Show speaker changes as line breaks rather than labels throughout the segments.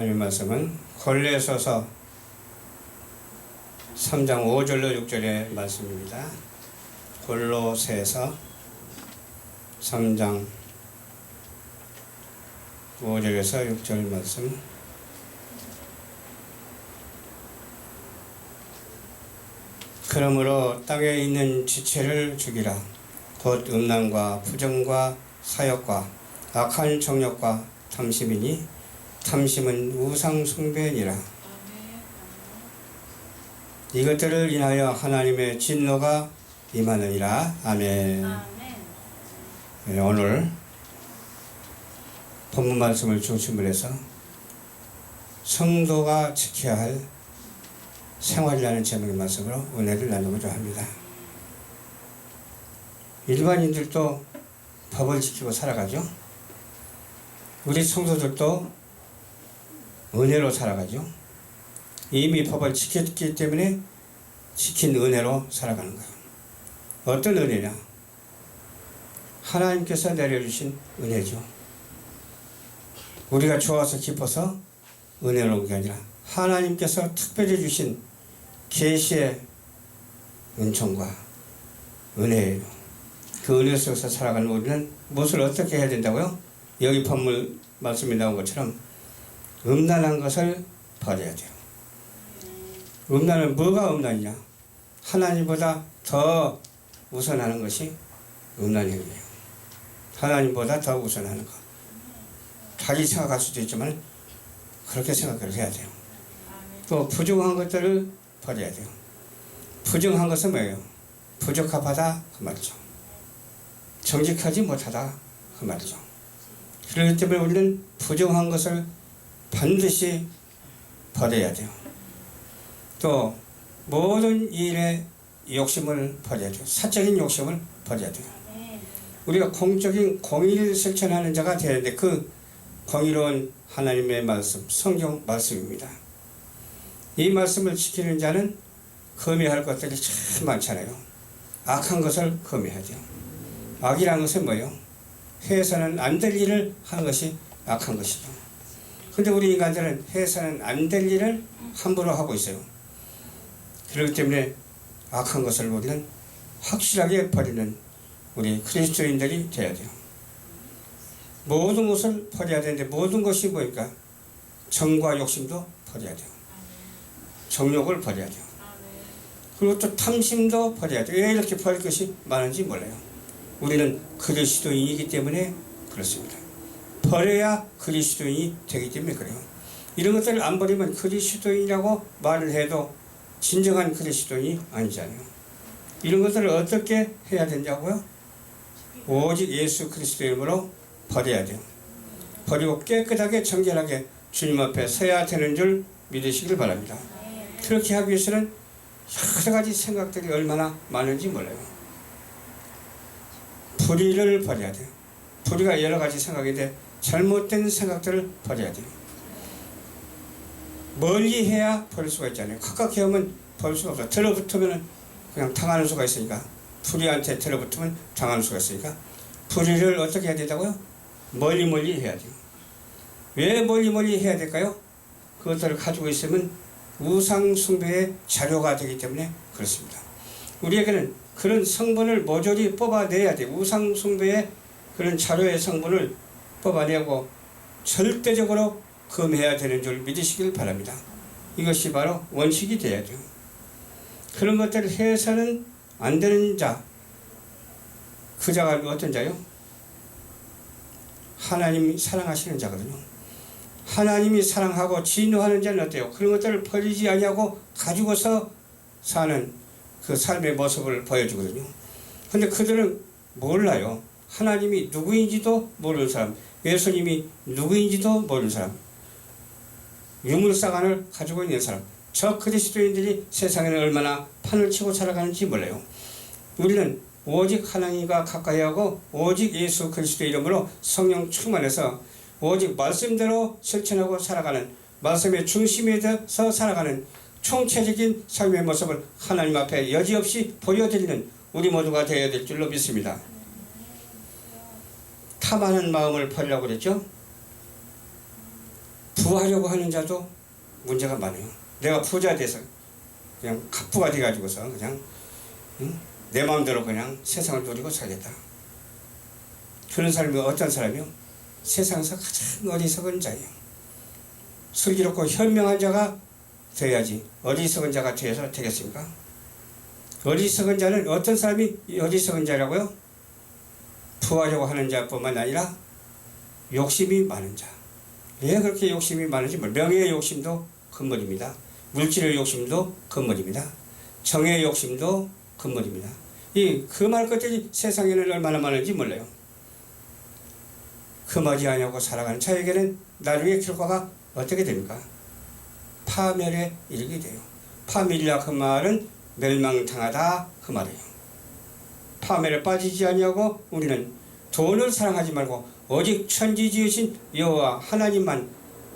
하나님 말씀은 골로새서 3장 5절로 6절의 말씀입니다. 골로새서 3장 5절에서 6절 말씀. 그러므로 땅에 있는 지체를 죽이라. 곧 음란과 부정과 사욕과 악한 정욕과 탐심이니 탐심은 우상 숭배니라. 이것들을 인하여 하나님의 진노가 임하느니라. 아멘. 네, 오늘 본문 말씀을 중심으로 해서 성도가 지켜야 할 생활이라는 제목의 말씀으로 은혜를 나누고자 합니다. 일반인들도 법을 지키고 살아가죠. 우리 성도들도 은혜로 살아가죠. 이미 법을 지켰기 때문에 지킨 은혜로 살아가는 거예요. 어떤 은혜냐? 하나님께서 내려주신 은혜죠. 우리가 좋아서 기뻐서 은혜로운 게 아니라 하나님께서 특별히 주신 계시의 은총과 은혜예요. 그 은혜 속에서 살아가는 우리는 무엇을 어떻게 해야 된다고요? 여기 본문 말씀이 나온 것처럼 음란한 것을 버려야 돼요. 음란은 뭐가 음란이냐? 하나님보다 더 우선하는 것이 음란 행위예요. 하나님보다 더 우선하는 것. 자기 생각할 수도 있지만 그렇게 생각을 해야 돼요. 또 부정한 것들을 버려야 돼요. 부정한 것은 뭐예요? 부적합하다 그 말이죠. 정직하지 못하다 그 말이죠. 그렇기 때문에 우리는 부정한 것을 반드시 버려야 돼요. 또 모든 일에 욕심을 버려야 돼요. 사적인 욕심을 버려야 돼요. 우리가 공적인 공의를 실천하는 자가 되는데 그 공의로운 하나님의 말씀, 성경 말씀입니다. 이 말씀을 지키는 자는 금해할 것들이 참 많잖아요. 악한 것을 금해야 돼요. 악이라는 것은 뭐예요? 해서는 안 될 일을 하는 것이 악한 것이죠. 근데 우리 인간들은 해서는 안 될 일을 함부로 하고 있어요. 그렇기 때문에 악한 것을 우리는 확실하게 버리는 우리 그리스도인들이 되어야 돼요. 모든 것을 버려야 되는데 모든 것이 뭐니까 정과 욕심도 버려야 돼요. 정욕을 버려야 돼요. 그리고 또 탐심도 버려야 돼요. 왜 이렇게 버릴 것이 많은지 몰라요. 우리는 그리스도인이기 때문에 그렇습니다. 버려야 그리스도인이 되기 때문에 그래요. 이런 것들을 안 버리면 그리스도인이라고 말을 해도 진정한 그리스도인이 아니잖아요. 이런 것들을 어떻게 해야 되냐고요? 오직 예수 그리스도의 이름으로 버려야 돼요. 버리고 깨끗하게 정결하게 주님 앞에 서야 되는 줄 믿으시길 바랍니다. 그렇게 하기 위해서는 여러 가지 생각들이 얼마나 많은지 몰라요. 불의를 버려야 돼요. 불의가 여러 가지 생각인데 잘못된 생각들을 버려야 돼요. 멀리 해야 버릴 수가 있잖아요. 가깝게 하면 버릴 수가 없어요. 들어붙으면 그냥 당하는 수가 있으니까. 불의한테 들어붙으면 당하는 수가 있으니까. 불의를 어떻게 해야 된다고요? 멀리 해야 돼요. 왜 멀리 해야 될까요? 그것들을 가지고 있으면 우상 숭배의 자료가 되기 때문에 그렇습니다. 우리에게는 그런 성분을 모조리 뽑아내야 돼요. 우상 숭배의 그런 자료의 성분을 뽑아내고 절대적으로 금해야 되는 줄 믿으시길 바랍니다. 이것이 바로 원칙이 되어야 돼요. 그런 것들을 해서는 안 되는 자, 그 자가 어떤 자요? 하나님이 사랑하시는 자거든요. 하나님이 사랑하고 진노하는 자는 어때요? 그런 것들을 버리지 아니하고 가지고서 사는 그 삶의 모습을 보여주거든요. 근데 그들은 몰라요. 하나님이 누구인지도 모르는 사람, 예수님이 누구인지도 모르는 사람, 유물상한을 가지고 있는 사람, 저 그리스도인들이 세상에는 얼마나 판을 치고 살아가는지 몰라요. 우리는 오직 하나님과 가까이하고 오직 예수 그리스도의 이름으로 성령 충만해서 오직 말씀대로 실천하고 살아가는, 말씀의 중심에서 살아가는 총체적인 삶의 모습을 하나님 앞에 여지없이 보여드리는 우리 모두가 되어야 될 줄로 믿습니다. 탐하는 마음을 버리라고 그랬죠. 부하려고 하는 자도 문제가 많아요. 내가 부자 돼서 그냥 갑부가 돼가지고서 그냥 내 마음대로 그냥 세상을 누리고 살겠다. 그런 사람이 어떤 사람이요? 세상에서 가장 어리석은 자예요. 슬기롭고 현명한 자가 되어야지 어리석은 자가 되어서 되겠습니까? 어리석은 자는 어떤 사람이 어리석은 자라고요? 부하려고 하는 자뿐만 아니라 욕심이 많은 자. 왜 그렇게 욕심이 많은지 명예의 욕심도 금물입니다. 물질의 욕심도 금물입니다. 정의 욕심도 금물입니다. 이 금할 것들이 세상에는 얼마나 많은지 몰라요. 금하지 아니하고 살아가는 자에게는 나중에 결과가 어떻게 됩니까? 파멸에 이르게 돼요. 파멸이라 그 말은 멸망당하다 그 말이에요. 파멸에 빠지지 아니하고 우리는 돈을 사랑하지 말고 오직 천지 지으신 여호와 하나님만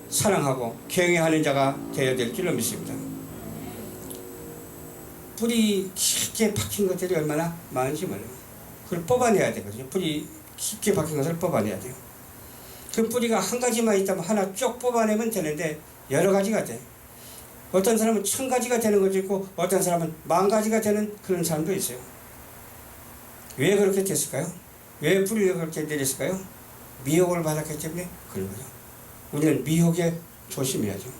사랑하고 경외하는 자가 되어야 될 줄로 믿습니다. 뿌리 깊게 박힌 것들이 얼마나 많은지 몰라요. 그걸 뽑아내야 되거든요. 뿌리 깊게 박힌 것을 뽑아내야 돼요. 그 뿌리가 한 가지만 있다면 하나 쭉 뽑아내면 되는데 여러 가지가 돼. 어떤 사람은 1000가지가 되는 것도 있고 어떤 사람은 10,000가지가 되는 그런 사람도 있어요. 왜 그렇게 됐을까요? 왜 뿌리가 그렇게 내렸을까요? 미혹을 받았기 때문에 그런 거죠. 우리는 미혹에 조심해야죠.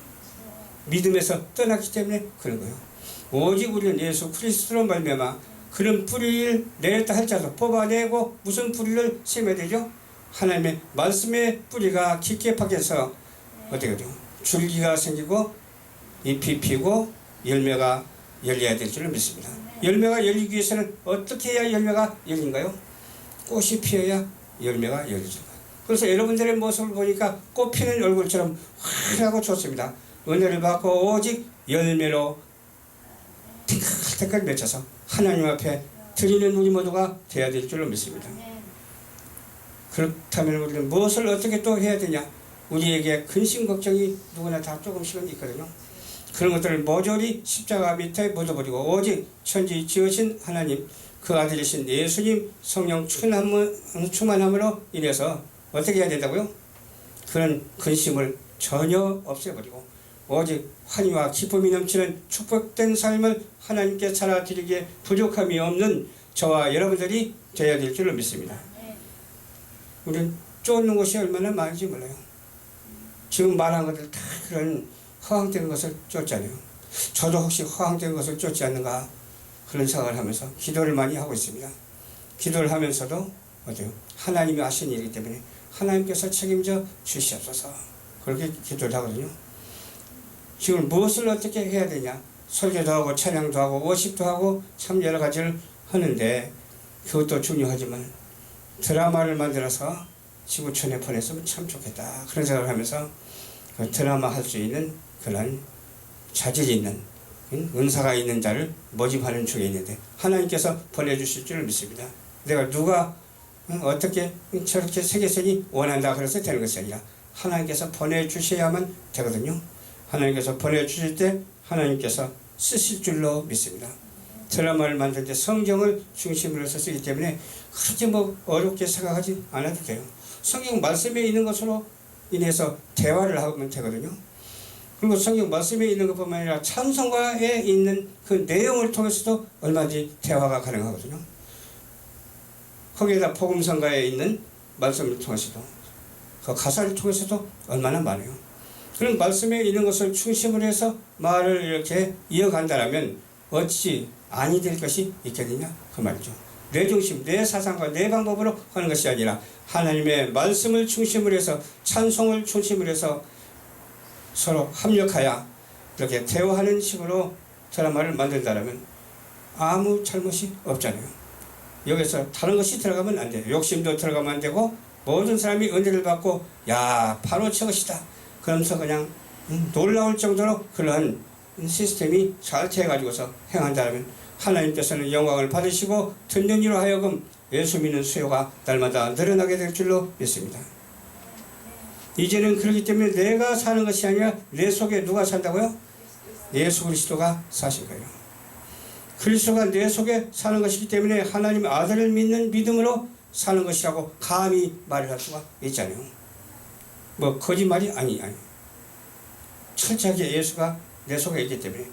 믿음에서 떠났기 때문에 그런 거예요. 오직 우리는 예수 그리스도로 말미암아 그런 뿌리를 내렸다 할지라도 뽑아내고 무슨 뿌리를 심어야 되죠? 하나님의 말씀의 뿌리가 깊게 박혀서 어떻게 하죠? 줄기가 생기고 잎이 피고 열매가 열려야 될 줄을 믿습니다. 열매가 열리기 위해서는 어떻게 해야 열매가 열린가요? 꽃이 피어야 열매가 열리죠. 그래서 여러분들의 모습을 보니까 꽃 피는 얼굴처럼 환하고 좋습니다. 은혜를 받고 오직 열매로 티끌티끌 맺혀서 하나님 앞에 드리는 우리 모두가 되어야 될 줄로 믿습니다. 그렇다면 우리는 무엇을 어떻게 또 해야 되냐? 우리에게 근심 걱정이 누구나 다 조금씩은 있거든요. 그런 것들을 모조리 십자가 밑에 묻어버리고 오직 천지 지으신 하나님 그 아들이신 예수님 성령 충만함으로 인해서 어떻게 해야 된다고요? 그런 근심을 전혀 없애버리고 오직 환희와 기쁨이 넘치는 축복된 삶을 하나님께 살아드리기에 부족함이 없는 저와 여러분들이 되어야 될 줄로 믿습니다. 우리는 쫓는 것이 얼마나 많은지 몰라요. 지금 말한 것들 다 그런 허황된 것을 쫓잖아요. 저도 혹시 허황된 것을 쫓지 않는가 그런 생각을 하면서 기도를 많이 하고 있습니다. 기도를 하면서도 어때요? 하나님이 하신 일이기 때문에 하나님께서 책임져 주시옵소서 그렇게 기도를 하거든요. 지금 무엇을 어떻게 해야 되냐? 설교도 하고 찬양도 하고 워십도 하고 참 여러 가지를 하는데 그것도 중요하지만 드라마를 만들어서 지구촌에 보냈으면 참 좋겠다 그런 생각을 하면서 그 드라마 할 수 있는 그런 자질이 있는 은사가 있는 자를 모집하는 중에 있는데 하나님께서 보내주실 줄 믿습니다. 내가 누가 어떻게 저렇게 세계선이 원한다 그래서 되는 것이 아니라 하나님께서 보내주셔야만 되거든요. 하나님께서 보내주실 때 하나님께서 쓰실 줄로 믿습니다. 드라마를 만들 때 성경을 중심으로 해서 쓰기 때문에 그렇게 어렵게 생각하지 않아도 돼요. 성경 말씀에 있는 것으로 인해서 대화를 하면 되거든요. 그리고 성경 말씀에 있는 것뿐만 아니라 찬송가에 있는 그 내용을 통해서도 얼마든지 대화가 가능하거든요. 거기에다 복음성가에 있는 말씀을 통해서도 그 가사를 통해서도 얼마나 많아요. 그런 말씀에 있는 것을 중심으로 해서 말을 이렇게 이어간다면 어찌 아니 될 것이 있겠느냐 그 말이죠. 내 중심, 내 사상과 내 방법으로 하는 것이 아니라 하나님의 말씀을 중심으로 해서 찬송을 중심으로 해서 서로 합력하여 이렇게 대화하는 식으로 드라마를 만든다면 아무 잘못이 없잖아요. 여기서 다른 것이 들어가면 안 돼요. 욕심도 들어가면 안 되고 모든 사람이 은혜를 받고 야 바로 저것이다 그러면서 그냥 놀라울 정도로 그러한 시스템이 잘 돼가지고서 행한다면 하나님께서는 영광을 받으시고 듣는 이로 하여금 예수 믿는 수요가 날마다 늘어나게 될 줄로 믿습니다. 이제는 그렇기 때문에 내가 사는 것이 아니라 내 속에 누가 산다고요? 예수 그리스도가 사신 거예요. 그리스도가 내 속에 사는 것이기 때문에 하나님 아들을 믿는 믿음으로 사는 것이라고 감히 말을 할 수가 있잖아요. 거짓말이 아니. 철저하게 예수가 내 속에 있기 때문에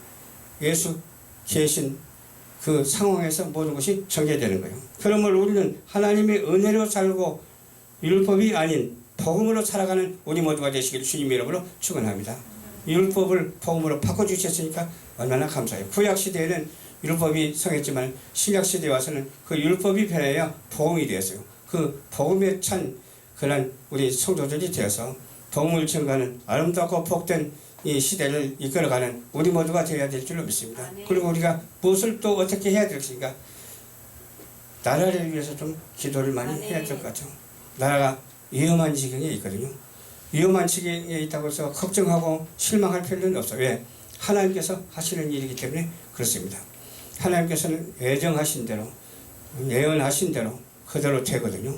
예수 계신 그 상황에서 모든 것이 전개되는 거예요. 그러므로 우리는 하나님의 은혜로 살고 율법이 아닌 복음으로 살아가는 우리 모두가 되시길 주님의 이름으로 축원합니다. 율법을 복음으로 바꿔주셨으니까 얼마나 감사해요. 구약시대에는 율법이 성했지만 신약시대에 와서는 그 율법이 변하여 복음이 되었어요. 그 복음에 찬 그런 우리 성도들이 되어서 복음을 증거하는 아름답고 복된 이 시대를 이끌어가는 우리 모두가 되어야 될 줄로 믿습니다. 그리고 우리가 무엇을 또 어떻게 해야 될까? 나라를 위해서 좀 기도를 많이 해야 될 것 같아요. 나라가 위험한 지경에 있거든요. 위험한 지경에 있다고 해서 걱정하고 실망할 필요는 없어요. 왜? 하나님께서 하시는 일이기 때문에 그렇습니다. 하나님께서는 예정하신 대로 예언하신 대로 그대로 되거든요.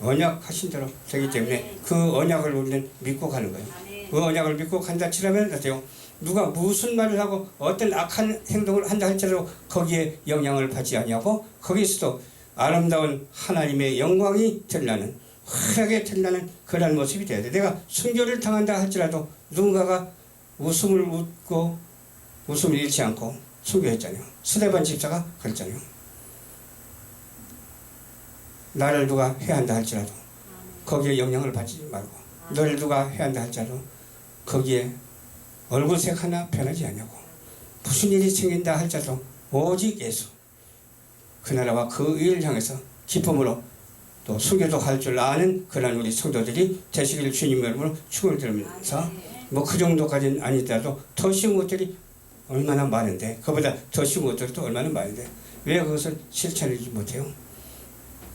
언약하신 대로 되기 때문에 그 언약을 우리는 믿고 가는 거예요. 그 언약을 믿고 간다 치라면 어때요? 누가 무슨 말을 하고 어떤 악한 행동을 한다 할지라도 거기에 영향을 받지 아니하고 거기서도 아름다운 하나님의 영광이 드러나는 화려하게 드러나는 그런 모습이 돼야 돼. 내가 순교를 당한다 할지라도 누군가가 웃음을 웃고 웃음을 잃지 않고 순교했잖아요. 스데반 집사가 그랬잖아요. 나를 누가 해한다 할지라도 거기에 영향을 받지 말고 너를 누가 해한다 할지라도 거기에 얼굴색 하나 변하지 않냐고 무슨 일이 생긴다 할지라도 오직 예수 그 나라와 그 일을 향해서 기쁨으로 또 순교도 할 줄 아는 그런 우리 성도들이 되시기를 주님 이름으로 축원을 드리면서 뭐 그 정도까지는 아니더라도 더 쉬운 것들이 얼마나 많은데 그보다 더 쉬운 것들이 또 얼마나 많은데 왜 그것을 실천하지 못해요?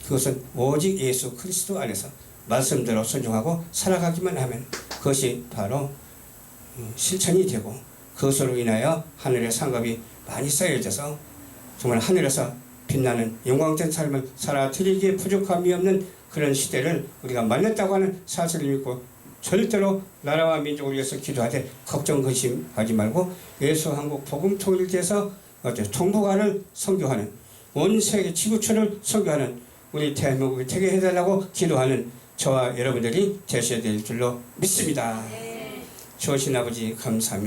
그것은 오직 예수 그리스도 안에서 말씀대로 순종하고 살아가기만 하면 그것이 바로 실천이 되고 그것으로 인하여 하늘의 상급이 많이 쌓여져서 정말 하늘에서 빛나는 영광된 삶을 살아드리기에 부족함이 없는 그런 시대를 우리가 만났다고 하는 사실을 믿고 절대로 나라와 민족을 위해서 기도하되 걱정 근심하지 말고 예수 한국 복음 통일돼서 동북아를 선교하는 온 세계 지구촌을 선교하는 우리 대한민국을 되게 해달라고 기도하는 저와 여러분들이 되셔야 될 줄로 믿습니다. 주신 아버지 감사합니다.